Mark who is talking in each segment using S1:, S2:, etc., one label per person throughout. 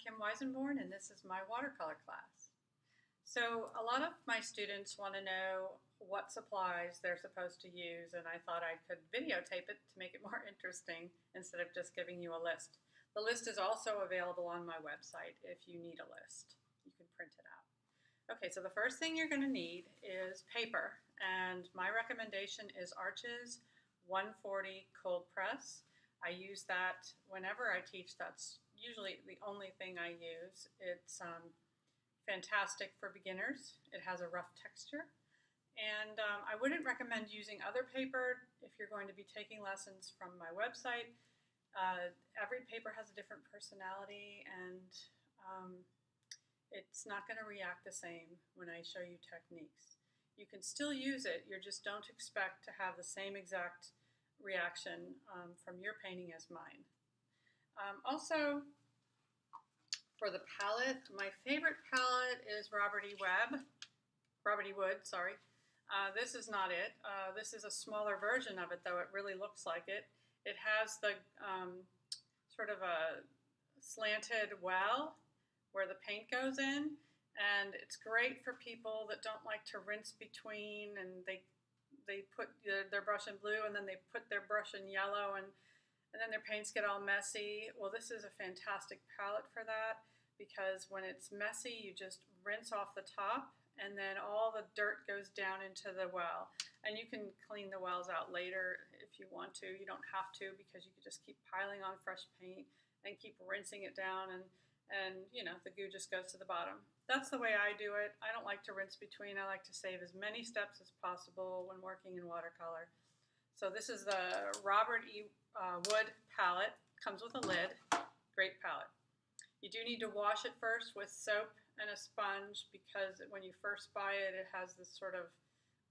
S1: Kim Weisenborn, and this is my watercolor class. So a lot of my students want to know what supplies they're supposed to use, and I thought I could videotape it to make it more interesting instead of just giving you a list. The list is also available on my website if you need a list. You can print it out. Okay, so the first thing you're going to need is paper, and my recommendation is Arches 140 cold press. I use that whenever I teach. That's usually the only thing I use. It's fantastic for beginners. It has a rough texture. And I wouldn't recommend using other paper if you're going to be taking lessons from my website. Every paper has a different personality, and it's not going to react the same when I show you techniques. You can still use it, you just don't expect to have the same exact reaction from your painting as mine. Also, for the palette, my favorite palette is Robert E. Wood, sorry. This is not it. This is a smaller version of it, though it really looks like it. It has the sort of a slanted well where the paint goes in, and it's great for people that don't like to rinse between, and they put their brush in blue and then they put their brush in yellow, and then their paints get all messy. Well, this is a fantastic palette for that, because when it's messy, you just rinse off the top, and then all the dirt goes down into the well. And you can clean the wells out later if you want to. You don't have to, because you can just keep piling on fresh paint and keep rinsing it down, and you know, the goo just goes to the bottom. That's the way I do it. I don't like to rinse between. I like to save as many steps as possible when working in watercolor. So this is the Robert E. Wood palette. Comes with a lid. Great palette. You do need to wash it first with soap and a sponge, because when you first buy it, it has this sort of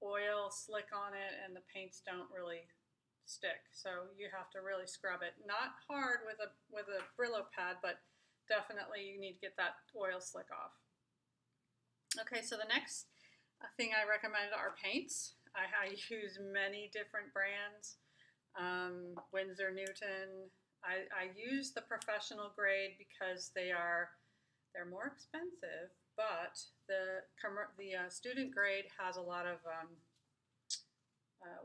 S1: oil slick on it, and the paints don't really stick. So you have to really scrub it. Not hard with a Brillo pad, but definitely you need to get that oil slick off. Okay, so the next thing I recommend are paints. I use many different brands. Winsor Newton. I use the professional grade because they're more expensive, but the student grade has a lot of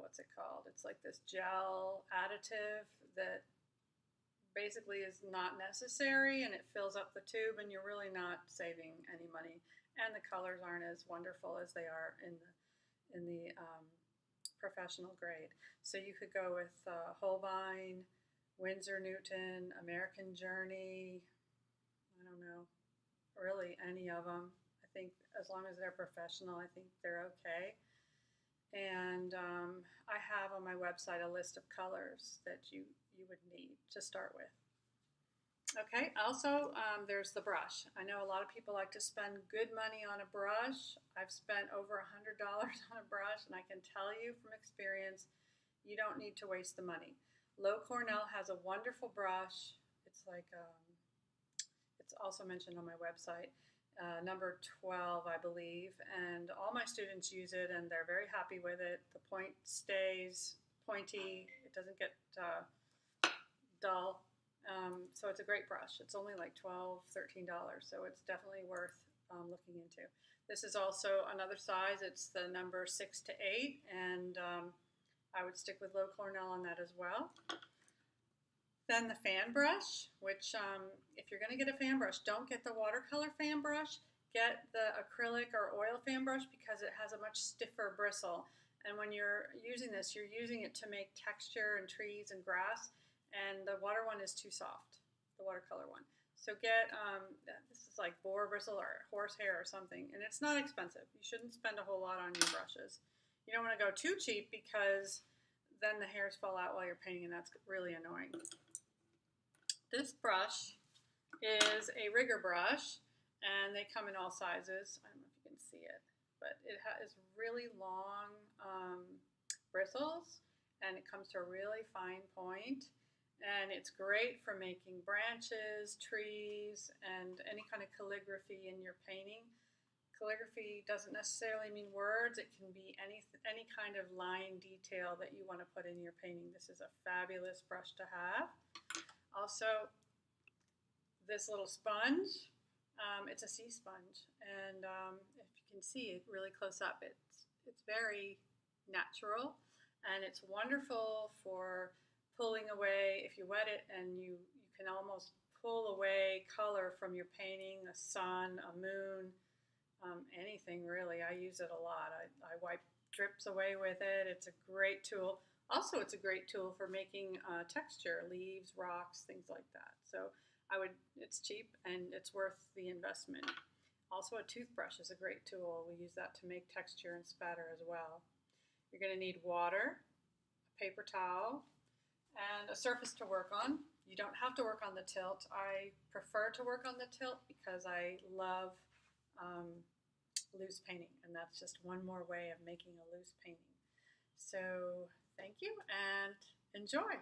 S1: what's it called? It's like this gel additive that basically is not necessary, and it fills up the tube, and you're really not saving any money. And the colors aren't as wonderful as they are in the professional grade. So you could go with Holbein, Winsor Newton, American Journey. I don't know, really any of them. I think as long as they're professional, I think they're okay. And I have on my website a list of colors that you would need to start with. Okay, also there's the brush. I know a lot of people like to spend good money on a brush. I've spent over $100 on a brush, and I can tell you from experience, you don't need to waste the money. Low Cornell has a wonderful brush. It's like, it's also mentioned on my website, number 12, I believe, and all my students use it, and they're very happy with it. The point stays pointy. It doesn't get dull. So it's a great brush. It's only like $12, $13, so it's definitely worth looking into. This is also another size. It's the number 6 to 8, and I would stick with Low Cornell on that as well. Then the fan brush, which if you're going to get a fan brush, don't get the watercolor fan brush. Get the acrylic or oil fan brush, because it has a much stiffer bristle. And when you're using this, you're using it to make texture and trees and grass. And the water one is too soft, the watercolor one. So get, this is like boar bristle or horsehair or something, and it's not expensive. You shouldn't spend a whole lot on your brushes. You don't want to go too cheap, because then the hairs fall out while you're painting, and that's really annoying. This brush is a rigger brush, and they come in all sizes. I don't know if you can see it, but it has really long bristles, and it comes to a really fine point. And it's great for making branches, trees, and any kind of calligraphy in your painting. Calligraphy doesn't necessarily mean words. It can be any kind of line detail that you want to put in your painting. This is a fabulous brush to have. Also, this little sponge. It's a sea sponge, and if you can see it really close up, it's very natural, and it's wonderful for pulling away. If you wet it, and you can almost pull away color from your painting, a sun, a moon, anything really. I use it a lot. I wipe drips away with it. It's a great tool. Also, it's a great tool for making texture, leaves, rocks, things like that. So it's cheap and it's worth the investment. Also, a toothbrush is a great tool. We use that to make texture and spatter as well. You're going to need water, a paper towel, and a surface to work on. You don't have to work on the tilt. I prefer to work on the tilt because I love loose painting, and that's just one more way of making a loose painting. So thank you and enjoy.